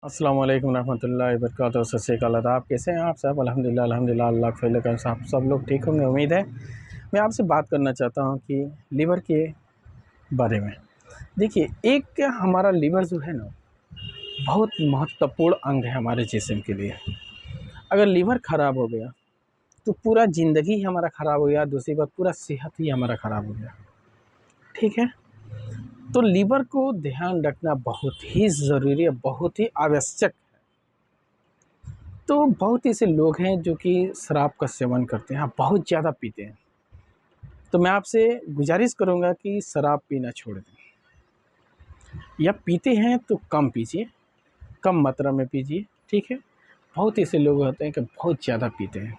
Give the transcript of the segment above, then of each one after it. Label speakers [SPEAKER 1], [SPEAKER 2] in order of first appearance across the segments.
[SPEAKER 1] अस्सलाम वालेकुम रहमतुल्लाहि व बरकातहू। सत श्री अकाल। आप कैसे हैं? आप सब अल्हम्दुलिल्लाह अल्लाह के फज़ल से आप सब लोग ठीक होंगे, उम्मीद है। मैं आपसे बात करना चाहता हूं कि लीवर के बारे में। देखिए, एक हमारा लीवर जो है ना, बहुत महत्वपूर्ण अंग है हमारे जिस्म के लिए। अगर लीवर ख़राब हो गया तो पूरा ज़िंदगी ही हमारा ख़राब हो गया, दूसरी बात पूरा सेहत ही हमारा ख़राब हो गया। ठीक है? तो लीवर को ध्यान रखना बहुत ही ज़रूरी है, बहुत ही आवश्यक। तो बहुत ऐसे लोग हैं जो कि शराब का सेवन करते हैं, बहुत ज़्यादा पीते हैं। तो मैं आपसे गुजारिश करूँगा कि शराब पीना छोड़ दें, या पीते हैं तो कम पीजिए, कम मात्रा में पीजिए। ठीक है? बहुत ऐसे लोग होते हैं कि बहुत ज़्यादा पीते हैं।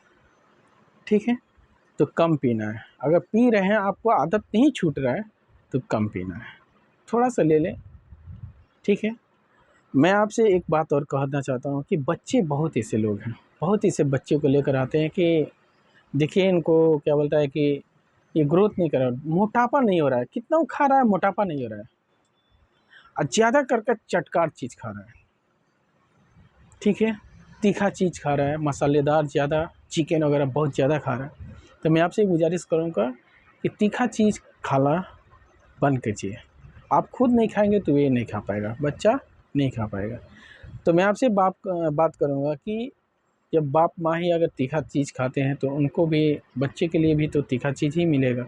[SPEAKER 1] ठीक है? तो कम पीना है। अगर पी रहे हैं, आपको आदत नहीं छूट रहा है, तो कम पीना है, थोड़ा सा ले लें। ठीक है? मैं आपसे एक बात और कहना चाहता हूँ कि बच्चे बहुत ऐसे लोग हैं, बहुत ऐसे बच्चे को लेकर आते हैं कि देखिए इनको क्या बोलता है कि ये ग्रोथ नहीं कर रहा, मोटापा नहीं हो रहा है, कितना वो खा रहा है, मोटापा नहीं हो रहा है, और ज़्यादा कर चटकार चीज़ खा रहा है। ठीक है? तीखा चीज़ खा रहा है, मसालेदार ज़्यादा, चिकन वगैरह बहुत ज़्यादा खा रहा है। तो मैं आपसे गुजारिश करूँगा कि तीखा चीज़ खाना बंद कीजिए। आप खुद नहीं खाएंगे तो ये नहीं खा पाएगा, बच्चा नहीं खा पाएगा। तो मैं आपसे बात करूँगा कि जब बाप माँ ही अगर तीखा चीज़ खाते हैं तो उनको भी, बच्चे के लिए भी तो तीखा चीज़ ही मिलेगा।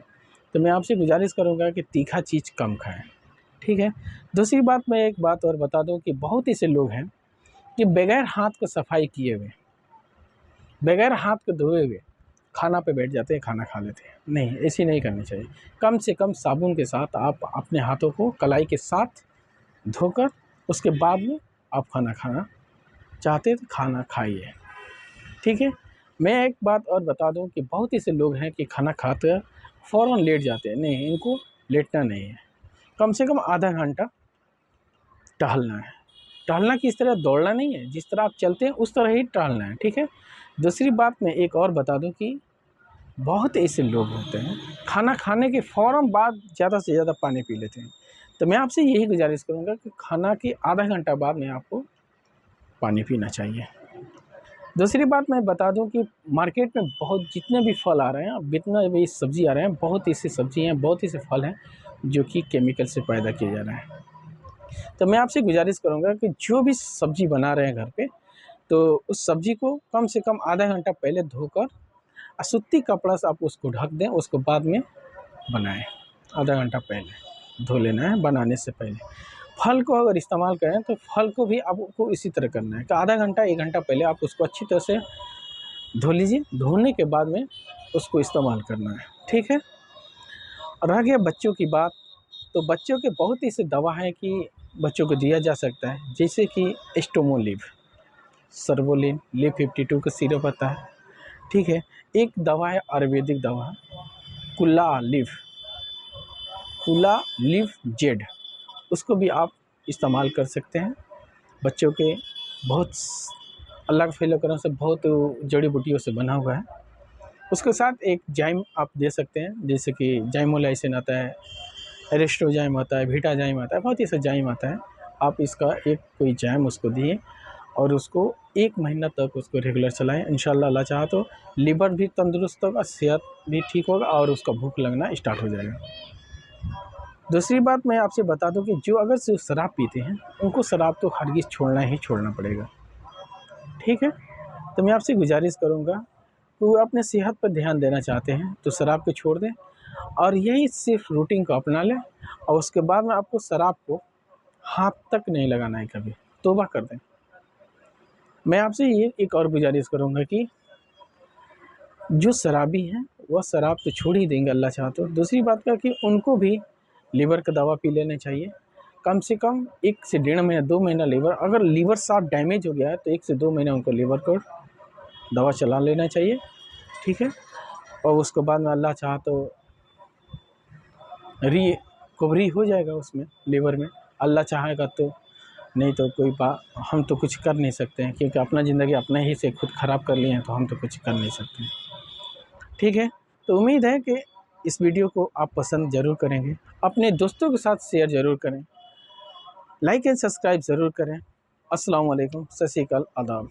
[SPEAKER 1] तो मैं आपसे गुजारिश करूँगा कि तीखा चीज़ कम खाएँ। ठीक है? दूसरी बात, मैं एक बात और बता दूँ कि बहुत ऐसे लोग हैं कि बगैर हाथ को सफाई किए हुए, बगैर हाथ को धोए हुए खाना पे बैठ जाते हैं, खाना खा लेते हैं। नहीं, ऐसी नहीं करनी चाहिए। कम से कम साबुन के साथ आप अपने हाथों को कलाई के साथ धोकर उसके बाद में आप खाना खाना चाहते हैं तो खाना खाइए। ठीक है? मैं एक बात और बता दूं कि बहुत ऐसे लोग हैं कि खाना खाकर फ़ौरन लेट जाते हैं। नहीं, इनको लेटना नहीं है। कम से कम आधा घंटा टहलना है। टहलना किस तरह, दौड़ना नहीं है, जिस तरह आप चलते हैं उस तरह ही टहलना है। ठीक है? दूसरी बात मैं एक और बता दूं कि बहुत ऐसे लोग होते हैं खाना खाने के फ़ौरन बाद ज़्यादा से ज़्यादा पानी पी लेते हैं। तो मैं आपसे यही गुजारिश करूँगा कि खाना के आधा घंटा बाद में आपको पानी पीना चाहिए। दूसरी बात मैं बता दूं कि मार्केट में बहुत जितने भी फल आ रहे हैं, जितना भी सब्ज़ी आ रहे हैं, बहुत ऐसी सब्ज़ी हैं, बहुत ऐसे फल हैं जो कि केमिकल से पैदा किए जा रहे हैं। तो मैं आपसे गुजारिश करूंगा कि जो भी सब्ज़ी बना रहे हैं घर पे, तो उस सब्ज़ी को कम से कम आधा घंटा पहले धोकर सूती कपड़ा से आप उसको ढक दें, उसको बाद में बनाएं। आधा घंटा पहले धो लेना है बनाने से पहले। फल को अगर इस्तेमाल करें तो फल को भी आपको इसी तरह करना है कि आधा घंटा 1 घंटा पहले आप उसको अच्छी तरह से धो लीजिए। धोने के बाद में उसको इस्तेमाल करना है। ठीक है? और रह गया बच्चों की बात, तो बच्चों के बहुत ऐसे दवा है कि बच्चों को दिया जा सकता है, जैसे कि एस्टोमोलिव, सर्वोलिन, लिव 52 का सिरप आता है। ठीक है? एक दवा है आयुर्वेदिक दवा, कुल्ला लिव, कुल्ला लिव जेड, उसको भी आप इस्तेमाल कर सकते हैं। बच्चों के बहुत अल्लाह के फजल करम से बहुत जड़ी बूटियों से बना हुआ है। उसके साथ एक जाइम आप दे सकते हैं, जैसे कि जाइमोलाइसिन आता है, एरिस्ट्रोजाइम आता है, वीटाजाइम आता है, बहुत ही ऐसा जाइम आता है। आप इसका एक कोई जाइम उसको दिए और उसको 1 महीना तक उसको रेगुलर चलाएँ। इंशाअल्लाह अल्लाह चाहा तो लीवर भी तंदुरुस्त होगा, सेहत भी ठीक होगा और उसका भूख लगना स्टार्ट हो जाएगा। दूसरी बात मैं आपसे बता दूं कि जो अगर जो शराब पीते हैं, उनको शराब तो हरगिज़ छोड़ना ही छोड़ना पड़ेगा। ठीक है? तो मैं आपसे गुजारिश करूँगा कि वो अपने सेहत पर ध्यान देना चाहते हैं तो शराब को छोड़ दें और यही सिर्फ रूटीन को अपना लें, और उसके बाद में आपको शराब को हाथ तक नहीं लगाना है कभी, तौबा कर दें। मैं आपसे ये एक और गुजारिश करूँगा कि जो शराबी हैं वह शराब तो छोड़ ही देंगे अल्लाह चाहा तो। दूसरी बात क्या कि उनको भी लीवर का दवा पी लेना चाहिए। कम से कम 1 से डेढ़ महीना, 2 महीना लीवर, अगर लीवर साफ डैमेज हो गया है तो 1 से 2 महीना उनको लीवर को दवा चला लेना चाहिए। ठीक है? और उसके बाद में अल्लाह चाहा तो रिकवरी हो जाएगा उसमें, लीवर में, अल्लाह चाहेगा तो। नहीं तो कोई बात, हम तो कुछ कर नहीं सकते हैं, क्योंकि अपना ज़िंदगी अपने ही से खुद ख़राब कर लिए हैं, तो हम तो कुछ कर नहीं सकते हैं। ठीक है? तो उम्मीद है कि इस वीडियो को आप पसंद ज़रूर करेंगे, अपने दोस्तों के साथ शेयर ज़रूर करें, लाइक एंड सब्सक्राइब ज़रूर करें अस्सलाम वालेकुम, सत श्री अकाल, आदाब।